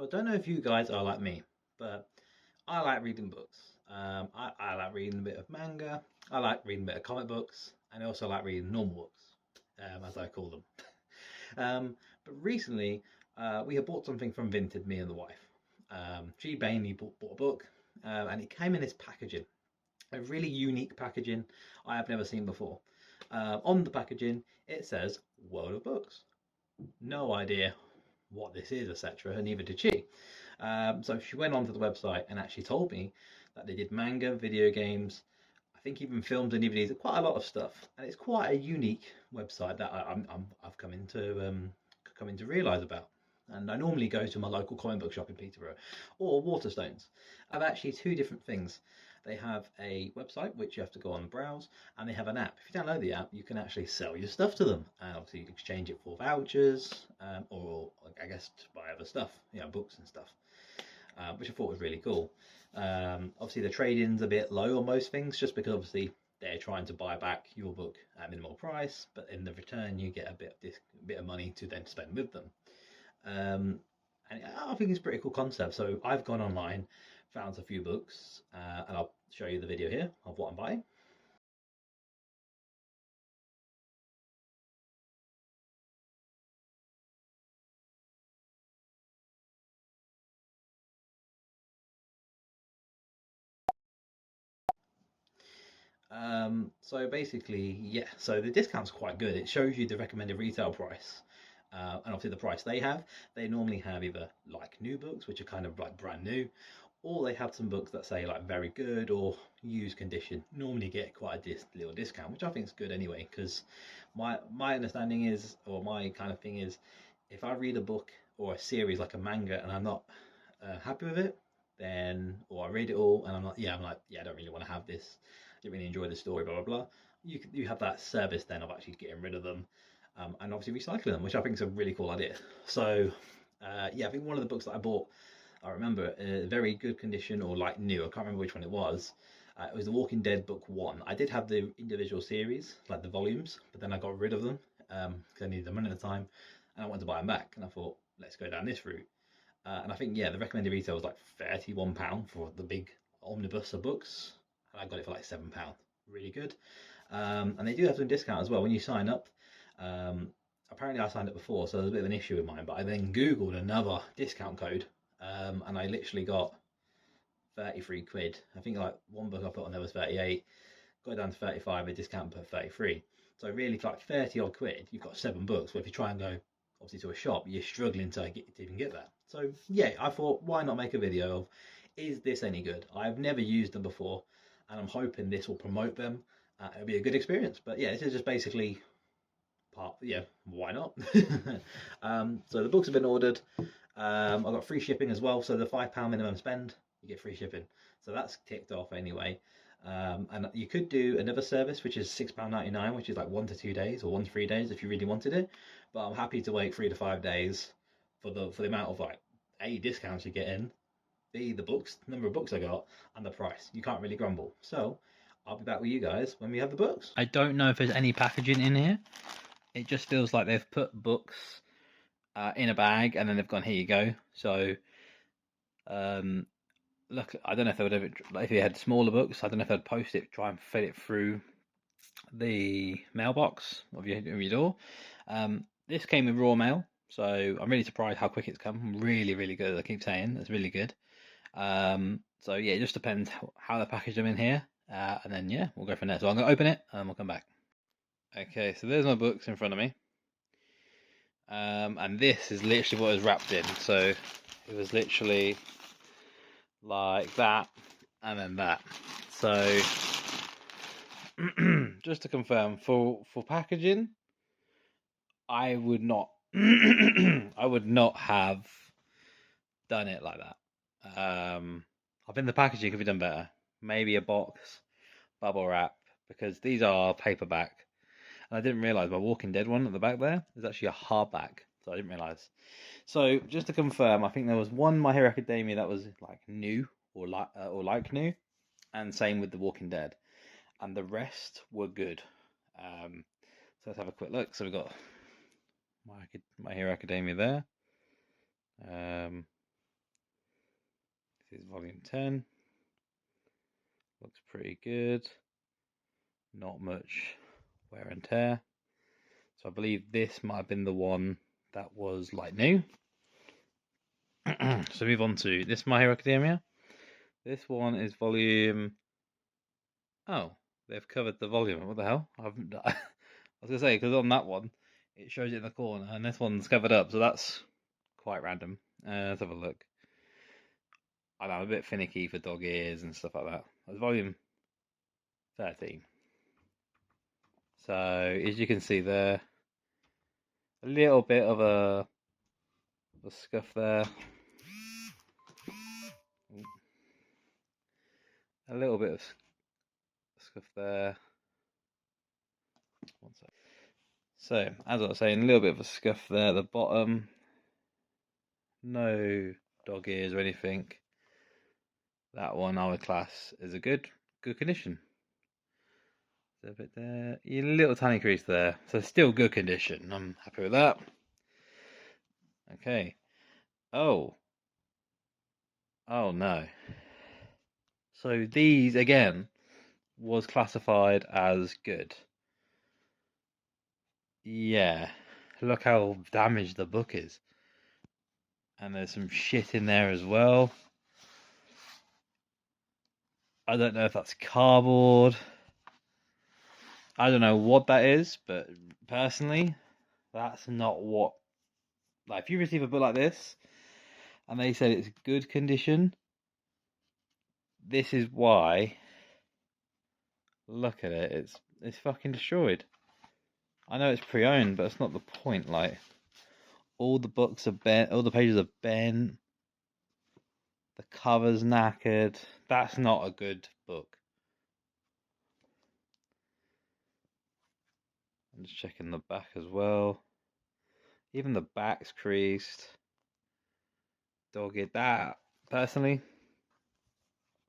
So I don't know if you guys are like me, but I like reading books. I like reading a bit of manga. I like reading a bit of comic books, and I also like reading normal books, as I call them. But recently, we had bought something from Vinted, me and the wife. She mainly bought a book, and it came in this packaging, a really unique packaging I have never seen before. On the packaging, it says World of Books. No idea what this is, etc., and neither did she. So she went onto the website and actually told me that they did manga, video games, I think even films and DVDs, quite a lot of stuff, and it's quite a unique website that I've come into realise about. And I normally go to my local comic book shop in Peterborough or Waterstones. I've actually two different things. They have a website which you have to go on and browse, and they have an app. If you download the app, you can actually sell your stuff to them, and obviously you can exchange it for vouchers, or I guess to buy other stuff, books and stuff, which I thought was really cool. Obviously, the trade-in's a bit low on most things, just because obviously they're trying to buy back your book at minimal price, but in the return you get a bit of money to then spend with them. Um, and I think it's a pretty cool concept. So I've gone online, found a few books, and I'll show you the video here of what I'm buying. So basically, yeah, so the discount's quite good. It shows you the recommended retail price. And obviously the price they have, they normally have either like new books, which are kind of like brand new, or they have some books that say like very good or used condition. Normally get quite a little discount, which I think is good anyway, because my understanding is, or my kind of thing is, if I read a book or a series like a manga and I'm not happy with it, then or I read it all and I'm like, yeah, I don't really want to have this. I didn't really enjoy the story, blah blah blah. You have that service then of actually getting rid of them, and obviously recycling them, which I think is a really cool idea. So yeah, I think one of the books that I bought, I remember, very good condition or like new. I can't remember which one it was. It was The Walking Dead book one. I did have the individual series, like the volumes, but then I got rid of them because I needed the money at the time, and I wanted to buy them back. And I thought, let's go down this route. And I think, yeah, the recommended retail was like £31 for the big omnibus of books. And I got it for like £7. Really good. And they do have some discount as well when you sign up. Um, Apparently, I signed up before, so there's a bit of an issue with mine. But I then Googled another discount code, and I literally got 33 quid. I think like one book I put on there was 38, got it down to 35, a discount put 33. So really, for like 30 odd quid, you've got 7 books. But if you try and go obviously to a shop, you're struggling to even get that. So yeah, I thought, why not make a video of, is this any good? I've never used them before, and I'm hoping this will promote them. It'll be a good experience. But yeah, this is just basically part. Yeah, why not? So the books have been ordered. I got free shipping as well. So the £5 minimum spend, you get free shipping. So that's ticked off anyway. And you could do another service, which is £6.99, which is like 1 to 2 days or 1 to 3 days if you really wanted it. But I'm happy to wait 3 to 5 days for the amount of like discounts you get in, the books, the number of books I got, and the price. You can't really grumble. So I'll be back with you guys when we have the books. I don't know if there's any packaging in here. It just feels like they've put books in a bag and then they've gone, here you go. So, look, I don't know if they would have, if you had smaller books, I don't know if they'd post it, try and fit it through the mailbox of your door. This came with raw mail, so I'm really surprised how quick it's come. Really, really good. I keep saying it's really good. So yeah, it just depends how they package them in here, and then yeah, we'll go from there. So I'm gonna open it and we'll come back. Okay, so there's my books in front of me. And this is literally what it was wrapped in. So it was literally like that and then that. So just to confirm, for packaging, I would not I would not have done it like that. I think the packaging could be done better. Maybe a box, bubble wrap, because these are paperback. And I didn't realise my Walking Dead one at the back there is actually a hardback. So I didn't realise. So just to confirm, I think there was one My Hero Academia that was like new or like new, and same with The Walking Dead, and the rest were good. So let's have a quick look. So we've got My Hero Academia there. volume 10. Looks pretty good. Not much wear and tear. So I believe this might have been the one that was like new. So move on to this My Hero Academia. This one is volume. Oh, they've covered the volume. What the hell? I was gonna say, because on that one it shows it in the corner, and this one's covered up, so that's quite random. Let's have a look. I know, I'm a bit finicky for dog ears and stuff like that. That's volume 13. So as you can see there, a little bit of a scuff there. A little bit of scuff there. One sec. So, as I was saying, a little bit of a scuff there at the bottom. No dog ears or anything. That one I would class as a good condition. There's a bit there. A little tiny crease there. So still good condition. I'm happy with that. Okay. Oh no. So these again was classified as good. Yeah. Look how damaged the book is. And there's some shit in there as well. I don't know if that's cardboard. I don't know what that is, but personally, that's not what. Like, if you receive a book like this and they said it's good condition, this is why. Look at it. It's fucking destroyed. I know it's pre-owned, but it's not the point. Like, all the books are bent, all the pages are bent, the cover's knackered. That's not a good book. I'm just checking the back as well. Even the back's creased. Dog-eared. That, personally,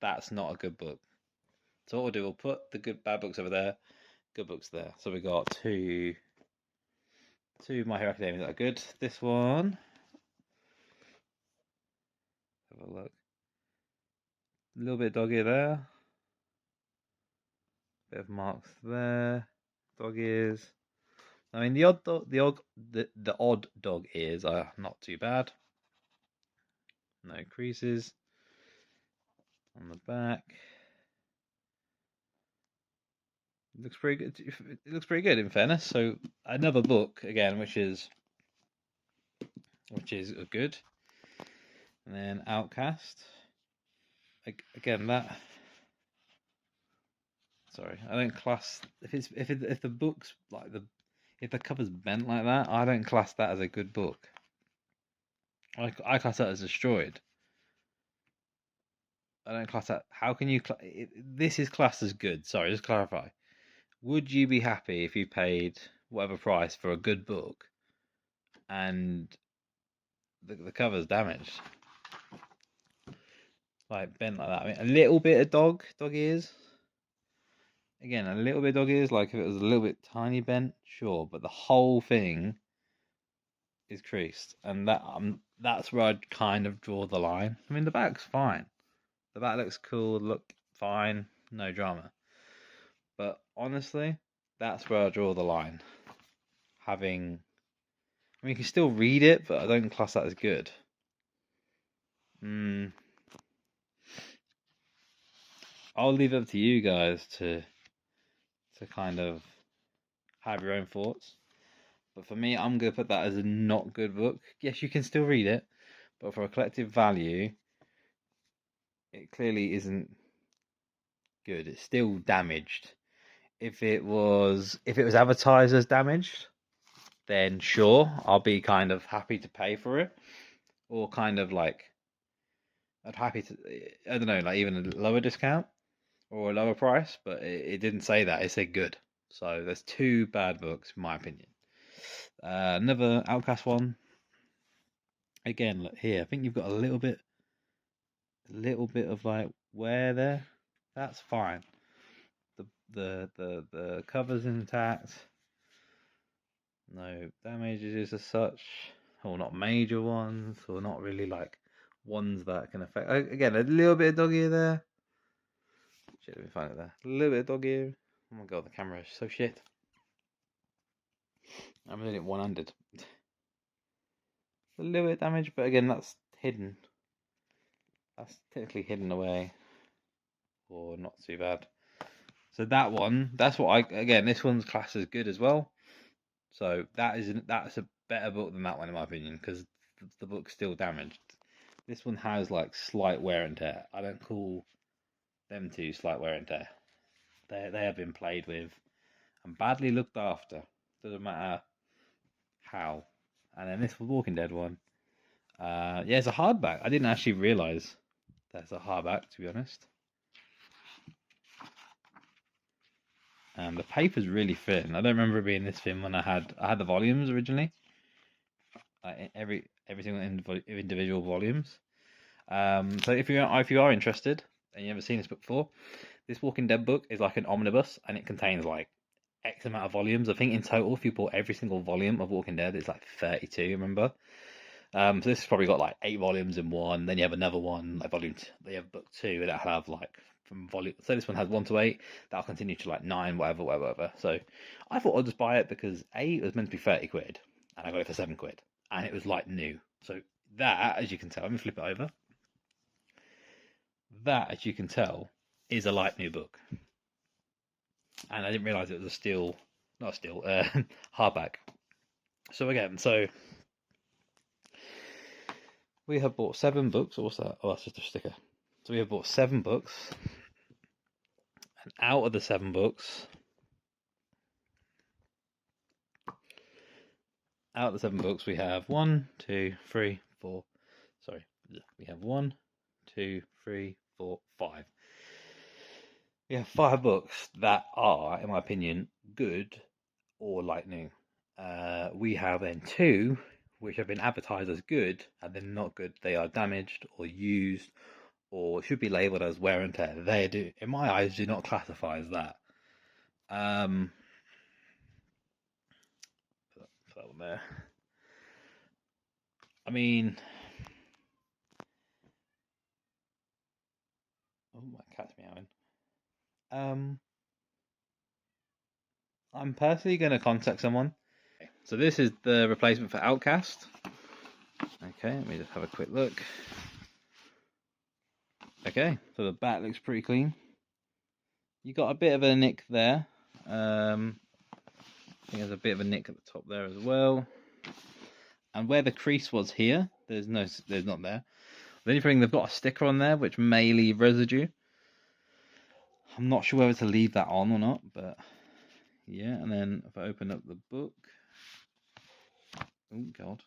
that's not a good book. So what we'll do, we'll put the good bad books over there, good books there. So we got two My Hero Academia that are good. This one, have a look. A little bit dog ear there. Bit of marks there. Dog ears. I mean, the odd dog ears are not too bad. No creases on the back. It looks pretty good. It looks pretty good, in fairness. So another book again, which is good. And then Outcast. Again, that. Sorry, I don't class if the book's like if the cover's bent like that, I don't class that as a good book. I class that as destroyed. I don't class that. How can you? This is classed as good. Sorry, just clarify. Would you be happy if you paid whatever price for a good book, and the cover's damaged, like bent like that? I mean, a little bit of dog ears. Again, a little bit of dog ears. Like if it was a little bit tiny bent, sure, but the whole thing is creased, and that's where I'd kind of draw the line. I mean, the back's fine. The back looks cool, look fine, no drama. But honestly, that's where I draw the line. I mean, you can still read it, but I don't class that as good. I'll leave it up to you guys to kind of have your own thoughts. But for me, I'm going to put that as a not good book. Yes, you can still read it, but for a collective value, it clearly isn't good. It's still damaged. If it was advertised as damaged, then sure, I'll be kind of happy to pay for it, or kind of like I'd happy to, I don't know, like even a lower discount or a lower price. But it didn't say that. It said good. So there's two bad books, in my opinion. Another Outcast one. Again, look here. I think you've got a little bit of like wear there. That's fine. The cover's intact. No damages as such, or not major ones, or not really like ones that can affect. Again, a little bit of dog ear there. Shit, let me find it there. A little bit of dog ear. Oh my god, the camera is so shit. I'm doing it one-handed. A little bit of damage, but again, that's hidden. That's technically hidden away, or not too bad. So that one, that's what again, this one's classed as good as well. So that's a better book than that one in my opinion, because the book's still damaged. This one has like slight wear and tear. I don't call them two slight wear and tear. They have been played with and badly looked after. Doesn't matter how. And then this Walking Dead one, yeah, it's a hardback. I didn't actually realise that's a hardback, to be honest. And the paper's really thin. I don't remember it being this thin when I had the volumes originally. Every single individual volumes. So if you are interested and you've never seen this book before, this Walking Dead book is like an omnibus, and it contains like X amount of volumes. I think in total, if you bought every single volume of Walking Dead, it's like 32. Remember? So this has probably got like 8 volumes in one. Then you have another one, like volume. They have book 2 that have like from volume. So this one has 1 to 8. That'll continue to like 9, whatever. So I thought I'd just buy it because it was meant to be 30 quid, and I got it for 7 quid, and it was like new. So that, as you can tell, let me flip it over. That, as you can tell, is a like new book, and I didn't realise it was hardback. So again, we have bought 7 books. What's that? Oh, that's just a sticker. So we have bought 7 books, and out of the 7 books, we have 1, 2, 3, 4. Sorry, we have 1, 2, 3, 4, 5. We have 5 books that are, in my opinion, good or like new. We have then 2 which have been advertised as good and then not good. They are damaged or used or should be labelled as wear and tear. They do, in my eyes, do not classify as that. Put that one there. I mean, oh, my cat's meowing. I'm personally going to contact someone. So this is the replacement for Outcast. Okay, let me just have a quick look. Okay, so the back looks pretty clean. You got a bit of a nick there. I think there's a bit of a nick at the top there as well. And where the crease was here, there's not there. The only thing, they've got a sticker on there which may leave residue. I'm not sure whether to leave that on or not, but yeah. And then if I open up the book, oh god,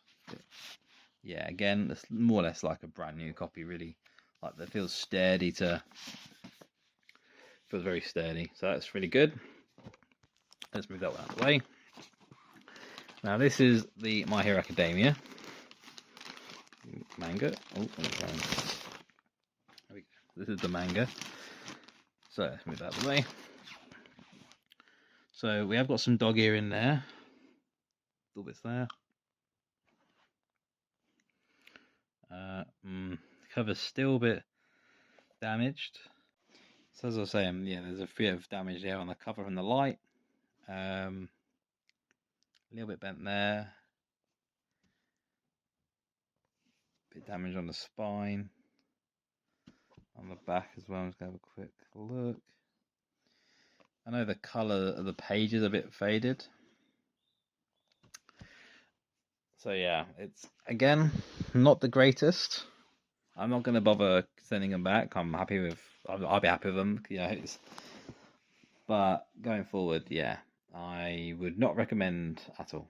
yeah. Again, it's more or less like a brand new copy, really. Like that feels sturdy feels very sturdy. So that's really good. Let's move that one out of the way. Now this is the My Hero Academia manga. Oh, this is the manga. So let's move that out of the way. So we have got some dog ear in there. Little bits there. Cover's still a bit damaged. So as I was saying, yeah, there's a bit of damage there on the cover from the light. A little bit bent there. Bit damage on the spine. On the back as well. I'm just going to have a quick look. I know the colour of the page is a bit faded. So yeah, it's again not the greatest. I'm not going to bother sending them back. I'll be happy with them. You know, but going forward, yeah, I would not recommend at all.